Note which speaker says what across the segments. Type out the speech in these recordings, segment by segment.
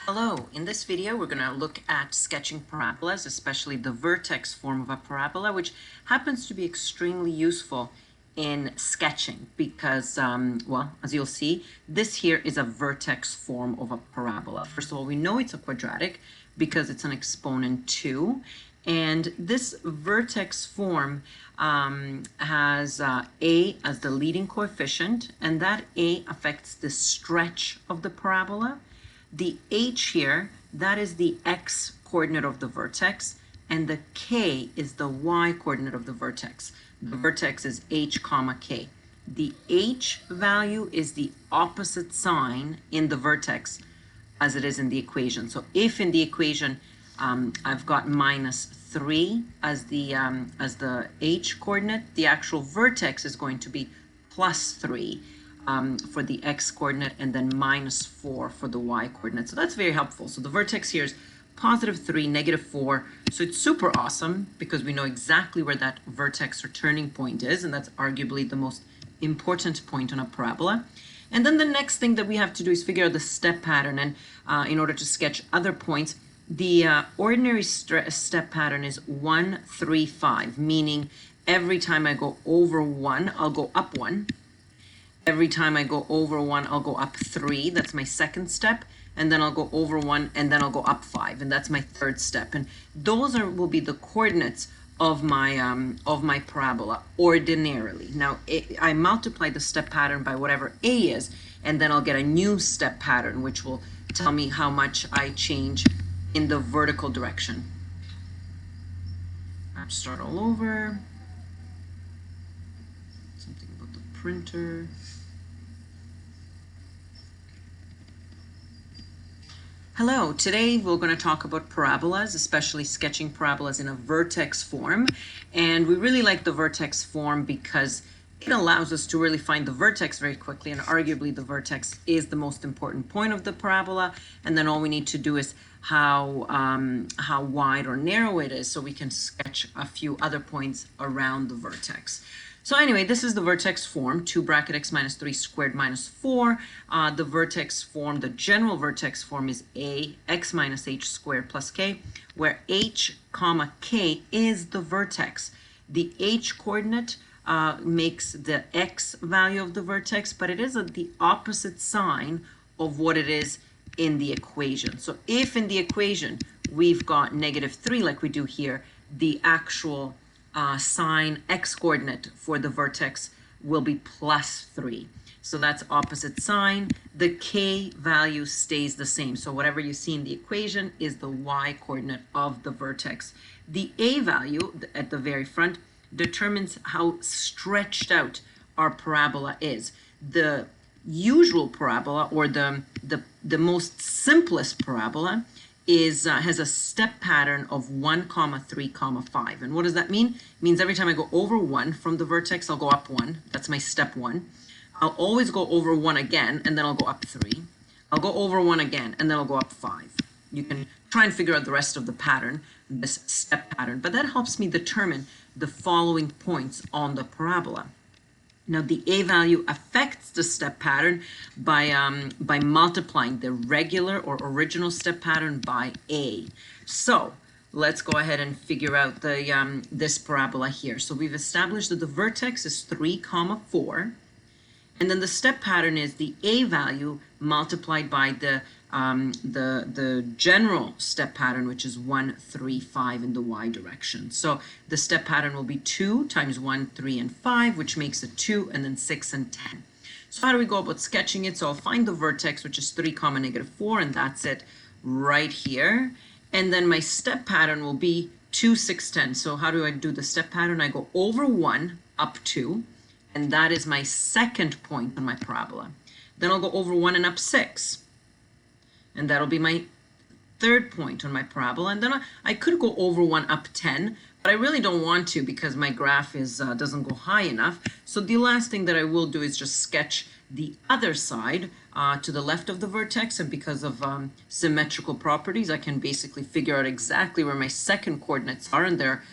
Speaker 1: Hello, in this video we're going to look at sketching parabolas, especially the vertex form of a parabola, which happens to be extremely useful in sketching because, well, as you'll see, this here is a vertex form of a parabola. First of all, we know it's a quadratic because it's an exponent 2, and this vertex form has a as the leading coefficient, and that a affects the stretch of the parabola. The h here, that is the x coordinate of the vertex, and the k is the y coordinate of the vertex. The vertex is h comma k. The h value is the opposite sign in the vertex as it is in the equation. So if in the equation I've got -3 as the h coordinate, the actual vertex is going to be +3. For the x coordinate, and then -4 for the y coordinate. So that's very helpful. So the vertex here is +3, -4. So it's super awesome because we know exactly where that vertex or turning point is, and that's arguably the most important point on a parabola. And then the next thing that we have to do is figure out the step pattern. And in order to sketch other points, the ordinary step pattern is 1, 3, 5, meaning every time I go over 1, I'll go up 1. Every time I go over 1, I'll go up 3. That's my second step. And then I'll go over 1, and then I'll go up 5. And that's my third step. And those will be the coordinates of my parabola ordinarily. Now, I multiply the step pattern by whatever A is, and then I'll get a new step pattern, which will tell me how much I change in the vertical direction. I'll start all over. Something about the printer. Hello, today we're going to talk about parabolas, especially sketching parabolas in a vertex form. And we really like the vertex form because it allows us to really find the vertex very quickly, and arguably the vertex is the most important point of the parabola. And then all we need to do is how wide or narrow it is, so we can sketch a few other points around the vertex. So anyway, this is the vertex form, 2 bracket x minus 3 squared minus 4. The vertex form, the general vertex form is a x minus h squared plus k, where h comma k is the vertex. The h coordinate makes the x value of the vertex, but it is the opposite sign of what it is in the equation. So if in the equation we've got -3 like we do here, the actual sign x coordinate for the vertex will be +3. So that's opposite sign. The k value stays the same. So whatever you see in the equation is the y coordinate of the vertex. The a value at the very front determines how stretched out our parabola is. The usual parabola, or the most simplest parabola, has a step pattern of 1, 3, 5. And what does that mean? It means every time I go over 1 from the vertex, I'll go up 1. That's my step 1. I'll always go over 1 again, and then I'll go up 3. I'll go over 1 again, and then I'll go up 5. You can try and figure out the rest of the pattern, this step pattern, but that helps me determine the following points on the parabola. Now, the a value affects the step pattern by multiplying the regular or original step pattern by a. So let's go ahead and figure out this parabola here. So we've established that the vertex is 3, 4, and then the step pattern is the a value multiplied by the general step pattern, which is 1, 3, 5 in the y direction. So the step pattern will be 2 times 1, 3, and 5, which makes it 2, and then 6 and 10. So how do we go about sketching it? So I'll find the vertex, which is 3, -4, and that's it right here. And then my step pattern will be 2, 6, 10. So how do I do the step pattern? I go over 1, up 2, and that is my second point on my parabola. Then I'll go over 1 and up 6. And that'll be my third point on my parabola. And then I could go over 1 up 10, but I really don't want to because my graph doesn't go high enough. So the last thing that I will do is just sketch the other side to the left of the vertex. And because of symmetrical properties, I can basically figure out exactly where my second coordinates are, and they're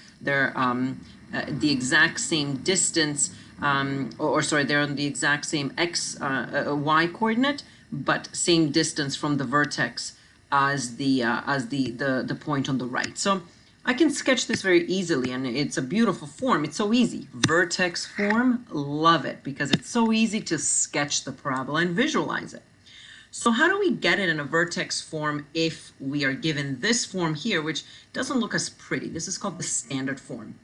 Speaker 1: the exact same distance, they're on the exact same y coordinate, but same distance from the vertex as the point on the right. So I can sketch this very easily, and it's a beautiful form. It's so easy. Vertex form, love it, because it's so easy to sketch the parabola and visualize it. So how do we get it in a vertex form if we are given this form here, which doesn't look as pretty? This is called the standard form.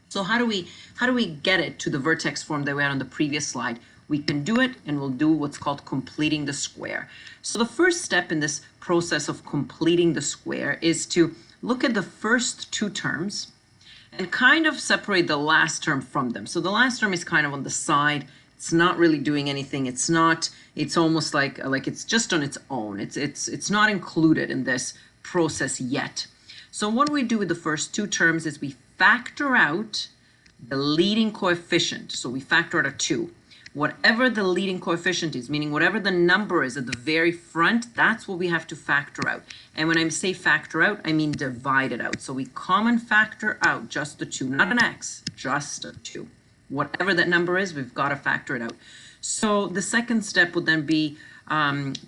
Speaker 1: So how do we get it to the vertex form that we had on the previous slide? We can do it, and we'll do what's called completing the square. So the first step in this process of completing the square is to look at the first two terms and kind of separate the last term from them. So the last term is kind of on the side. It's not really doing anything. It's almost like it's just on its own. It's not included in this process yet. So what we do with the first two terms is we factor out the leading coefficient. So we factor out a 2. Whatever the leading coefficient is, meaning whatever the number is at the very front, that's what we have to factor out. And when I say factor out, I mean divide it out. So we common factor out just the 2, not an x, just a 2. Whatever that number is, we've got to factor it out. So the second step would then be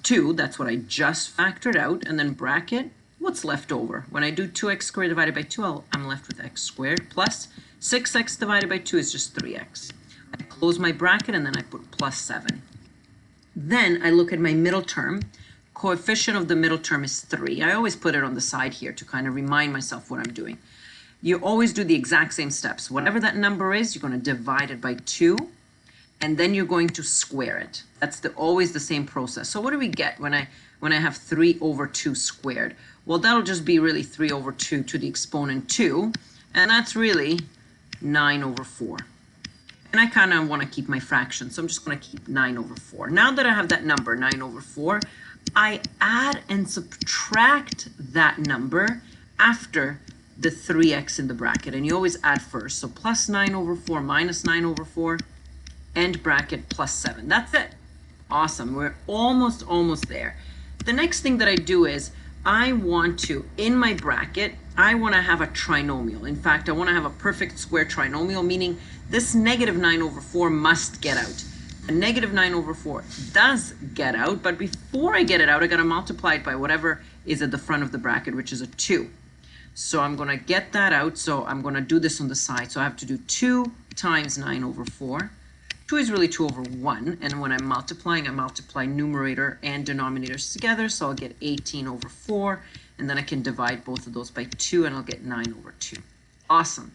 Speaker 1: 2, that's what I just factored out, and then bracket what's left over. When I do 2x squared divided by 2, I'm left with x squared plus 6x divided by 2 is just 3x. I close my bracket and then I put plus 7. Then I look at my middle term. Coefficient of the middle term is 3. I always put it on the side here to kind of remind myself what I'm doing. You always do the exact same steps. Whatever that number is, you're going to divide it by 2, and then you're going to square it. That's always the same process. So what do we get when I have 3 over 2 squared? Well, that'll just be really 3 over 2 to the exponent 2, and that's really 9 over 4. And I kind of want to keep my fraction, so I'm just going to keep 9 over 4. Now that I have that number, 9 over 4, I add and subtract that number after the 3x in the bracket, and you always add first. So plus 9 over 4 minus 9 over 4, end bracket plus 7. That's it. Awesome. We're almost there. The next thing that I do is I want to, in my bracket, I want to have a trinomial. In fact, I want to have a perfect square trinomial, meaning this negative 9 over 4 must get out. A negative 9 over 4 does get out, but before I get it out, I got to multiply it by whatever is at the front of the bracket, which is a 2. So I'm going to get that out. So I'm going to do this on the side. So I have to do 2 times 9 over 4. 2 is really 2 over 1. And when I'm multiplying, I multiply numerator and denominators together. So I'll get 18 over 4. And then I can divide both of those by 2, and I'll get 9 over 2. Awesome.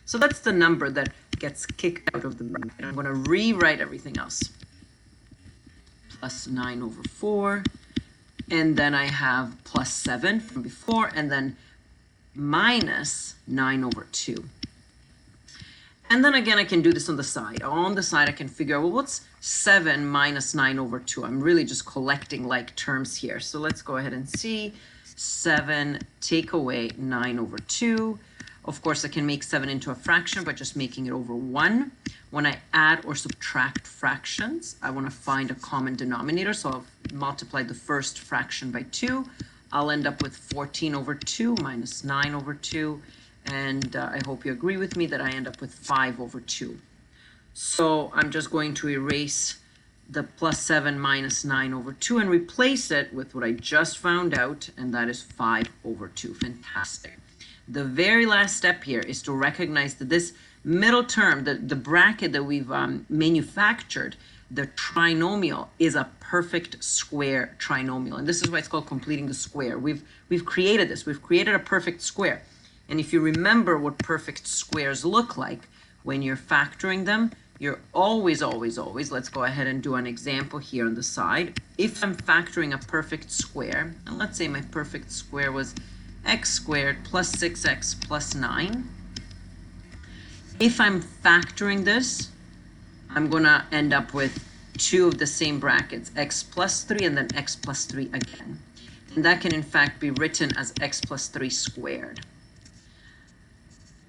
Speaker 1: So that's the number that gets kicked out of the bracket. I'm going to rewrite everything else. Plus 9 over 4. And then I have plus 7 from before, and then minus 9 over 2. And then again, I can do this on the side. On the side, I can figure out, well, what's 7 minus 9 over 2? I'm really just collecting like terms here. So let's go ahead and see. 7 take away 9 over 2. Of course, I can make 7 into a fraction by just making it over 1. When I add or subtract fractions, I want to find a common denominator. So I'll multiply the first fraction by 2. I'll end up with 14 over 2 minus 9 over 2. And I hope you agree with me that I end up with 5 over 2. So I'm just going to erase the plus 7 minus 9 over 2 and replace it with what I just found out, and that is 5 over 2. Fantastic. The very last step here is to recognize that this middle term, the bracket that we've manufactured, the trinomial, is a perfect square trinomial. And this is why it's called completing the square. We've created this. We've created a perfect square. And if you remember what perfect squares look like, when you're factoring them, you're always, let's go ahead and do an example here on the side. If I'm factoring a perfect square, and let's say my perfect square was x squared plus 6x plus 9. If I'm factoring this, I'm going to end up with two of the same brackets, x plus 3 and then x plus 3 again. And that can in fact be written as x plus 3 squared.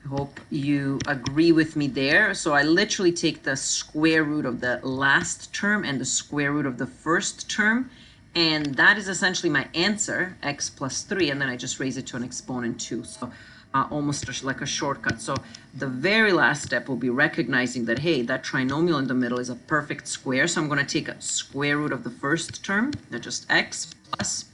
Speaker 1: I hope you agree with me there. So I literally take the square root of the last term and the square root of the first term, and that is essentially my answer, x plus 3, and then I just raise it to an exponent 2. So almost like a shortcut. So the very last step will be recognizing that, hey, that trinomial in the middle is a perfect square. So I'm going to take a square root of the first term, that's just x plus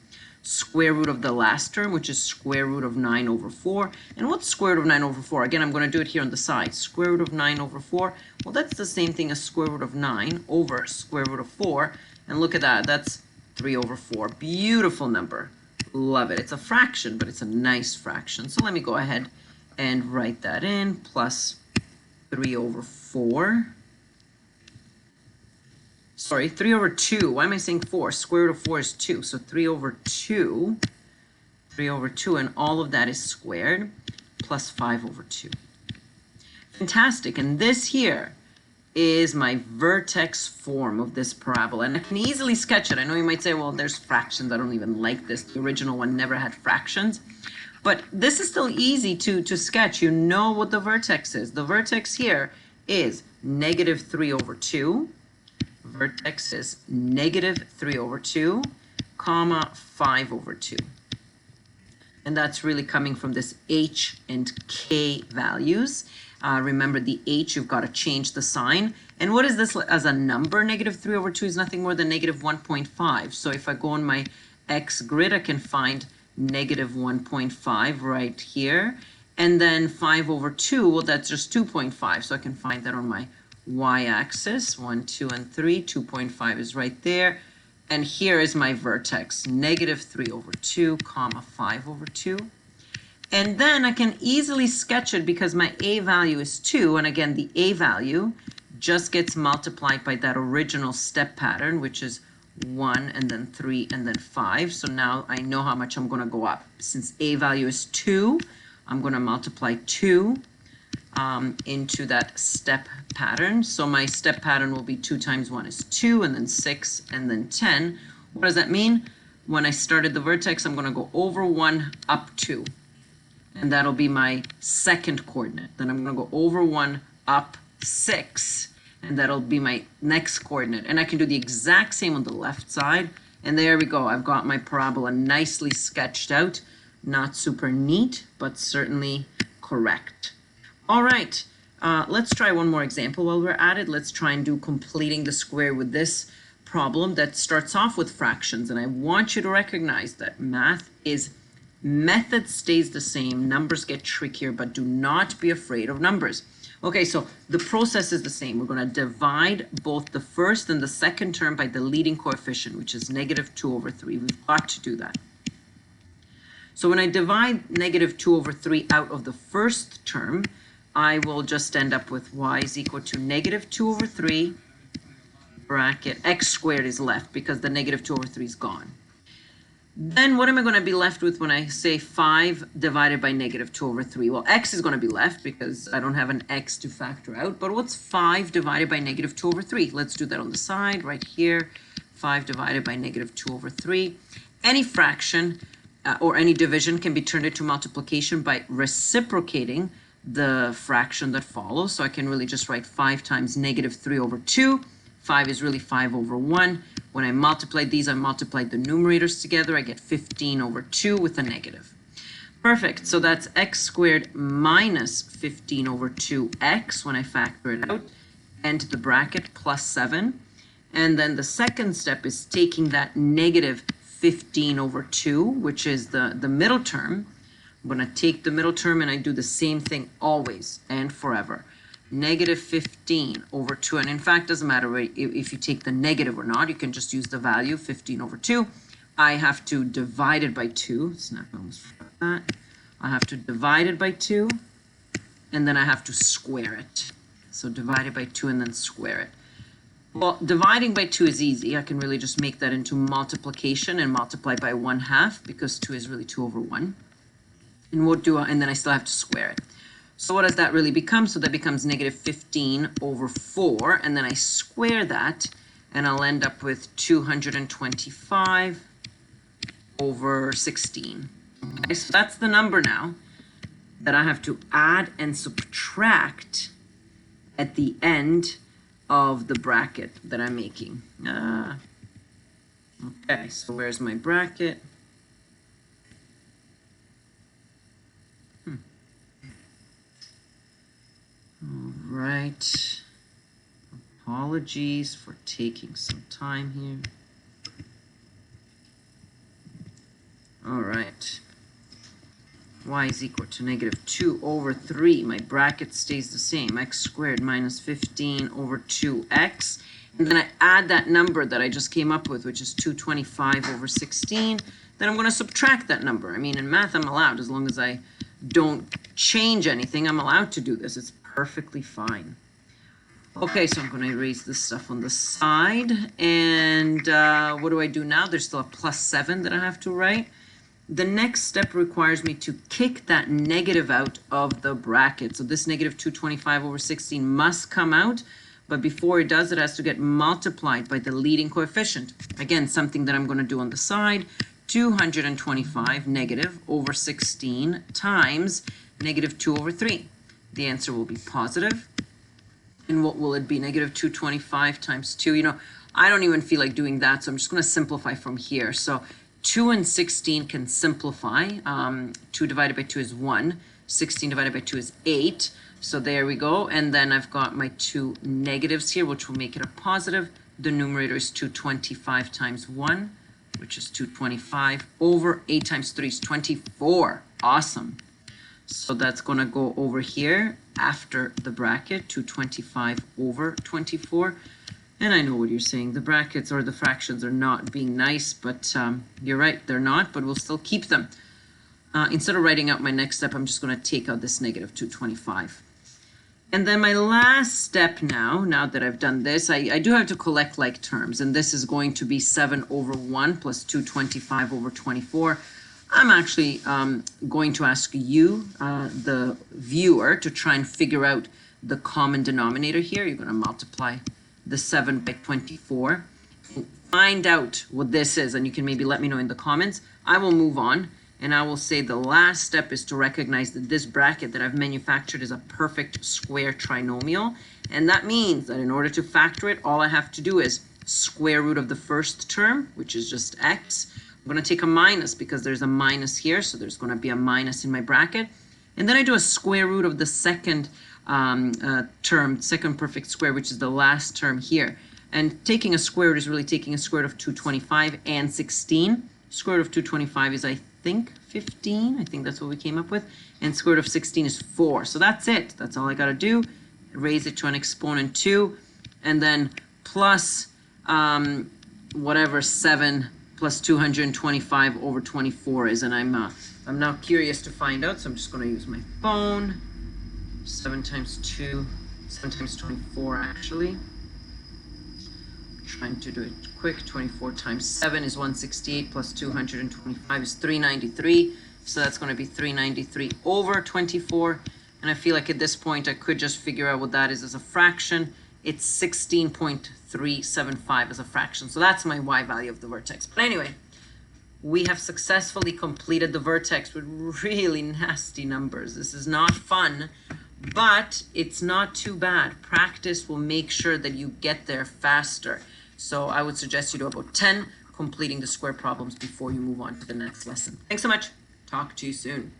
Speaker 1: square root of the last term, which is square root of 9 over 4. And what's square root of 9 over 4? Again, I'm going to do it here on the side. Square root of 9 over 4. Well, that's the same thing as square root of 9 over square root of 4. And look at that. That's 3 over 4. Beautiful number. Love it. It's a fraction, but it's a nice fraction. So let me go ahead and write that in. Plus 3 over 4. Sorry, 3 over 2. Why am I saying 4? Square root of 4 is 2. So 3 over 2. 3 over 2. And all of that is squared. Plus 5 over 2. Fantastic. And this here is my vertex form of this parabola. And I can easily sketch it. I know you might say, well, there's fractions. I don't even like this. The original one never had fractions. But this is still easy to sketch. You know what the vertex is. The vertex here is negative 3 over 2. Vertex is negative 3 over 2, comma 5 over 2. And that's really coming from this h and k values. Remember the h, you've got to change the sign. And what is this as a number? Negative 3 over 2 is nothing more than negative 1.5. So if I go on my x grid, I can find negative 1.5 right here. And then 5 over 2, well, that's just 2.5. So I can find that on my y-axis, 1, 2, and 3. 2.5 is right there. And here is my vertex, negative 3 over 2, comma 5 over 2. And then I can easily sketch it because my a value is 2. And again, the a value just gets multiplied by that original step pattern, which is 1 and then 3 and then 5. So now I know how much I'm going to go up. Since a value is 2, I'm going to multiply 2 into that step pattern. So my step pattern will be 2 times 1 is 2, and then 6, and then 10. What does that mean? When I started the vertex, I'm going to go over 1, up 2. And that'll be my second coordinate. Then I'm going to go over 1, up 6. And that'll be my next coordinate. And I can do the exact same on the left side. And there we go. I've got my parabola nicely sketched out. Not super neat, but certainly correct. All right, let's try one more example while we're at it. Let's try and do completing the square with this problem that starts off with fractions. And I want you to recognize that method stays the same. Numbers get trickier, but do not be afraid of numbers. Okay, so the process is the same. We're going to divide both the first and the second term by the leading coefficient, which is negative 2 over 3. We've got to do that. So when I divide negative 2 over 3 out of the first term, I will just end up with y is equal to negative 2 over 3, bracket, x squared is left because the negative 2 over 3 is gone. Then what am I going to be left with when I say 5 divided by negative 2 over 3? Well, x is going to be left because I don't have an x to factor out. But what's 5 divided by negative 2 over 3? Let's do that on the side right here. 5 divided by negative 2 over 3. Any fraction or any division can be turned into multiplication by reciprocating the fraction that follows. So I can really just write 5 times negative 3 over 2. 5 is really 5 over 1. When I multiplied these, I multiplied the numerators together. I get 15 over 2 with a negative. Perfect. So that's x squared minus 15 over 2x when I factor it out, and the bracket plus 7. And then the second step is taking that negative 15 over 2, which is the middle term. I'm going to take the middle term and I do the same thing always and forever. Negative 15 over 2. And in fact, doesn't matter if you take the negative or not. You can just use the value 15 over 2. I have to divide it by 2. Snap almost forgot that. I have to divide it by 2. And then I have to square it. So divide it by 2 and then square it. Well, dividing by 2 is easy. I can really just make that into multiplication and multiply by 1/2 because 2 is really 2 over 1. And then I still have to square it. So what does that really become? So that becomes negative 15 over 4. And then I square that, and I'll end up with 225 over 16. Okay, so that's the number now that I have to add and subtract at the end of the bracket that I'm making. Okay, so where's my bracket? All right. Apologies for taking some time here. All right. Y is equal to negative 2 over 3. My bracket stays the same. X squared minus 15 over 2x. And then I add that number that I just came up with, which is 225 over 16. Then I'm going to subtract that number. I mean, in math, I'm allowed. As long as I don't change anything, I'm allowed to do this. It's perfectly fine. Okay, so I'm going to erase this stuff on the side. And what do I do now? There's still a plus 7 that I have to write. The next step requires me to kick that negative out of the bracket. So this negative 225 over 16 must come out. But before it does, it has to get multiplied by the leading coefficient. Again, something that I'm going to do on the side. 225 negative over 16 times negative 2 over 3. The answer will be positive. And what will it be? Negative 225 times 2. You know, I don't even feel like doing that, so I'm just going to simplify from here. So 2 and 16 can simplify. 2 divided by 2 is 1. 16 divided by 2 is 8. So there we go. And then I've got my 2 negatives here, which will make it a positive. The numerator is 225 times 1, which is 225 over 8 times 3 is 24. Awesome. So that's going to go over here after the bracket, 225 over 24. And I know what you're saying. The brackets or the fractions are not being nice, but you're right, they're not, but we'll still keep them. Instead of writing out my next step, I'm just going to take out this negative 225. And then my last step now that I've done this, I do have to collect like terms, and this is going to be 7 over 1 plus 225 over 24. I'm actually going to ask you, the viewer, to try and figure out the common denominator here. You're going to multiply the 7 by 24. Find out what this is, and you can maybe let me know in the comments. I will move on, and I will say the last step is to recognize that this bracket that I've manufactured is a perfect square trinomial, and that means that in order to factor it, all I have to do is square root of the first term, which is just x. I'm going to take a minus because there's a minus here, so there's going to be a minus in my bracket. And then I do a square root of the second term, second perfect square, which is the last term here. And taking a square root is really taking a square root of 225 and 16. Square root of 225 is, I think, 15. I think that's what we came up with. And square root of 16 is 4. So that's it. That's all I got to do. Raise it to an exponent 2. And then plus whatever 7 plus 225 over 24 is. And I'm now curious to find out, so I'm just going to use my phone. 7 times 2, 7 times 24 actually. Trying to do it quick. 24 times 7 is 168 plus 225 is 393. So that's going to be 393 over 24. And I feel like at this point I could just figure out what that is as a fraction. It's 16.375 as a fraction. So that's my y value of the vertex. But anyway, we have successfully completed the vertex with really nasty numbers. This is not fun, but it's not too bad. Practice will make sure that you get there faster. So I would suggest you do about 10 completing the square problems before you move on to the next lesson. Thanks so much. Talk to you soon.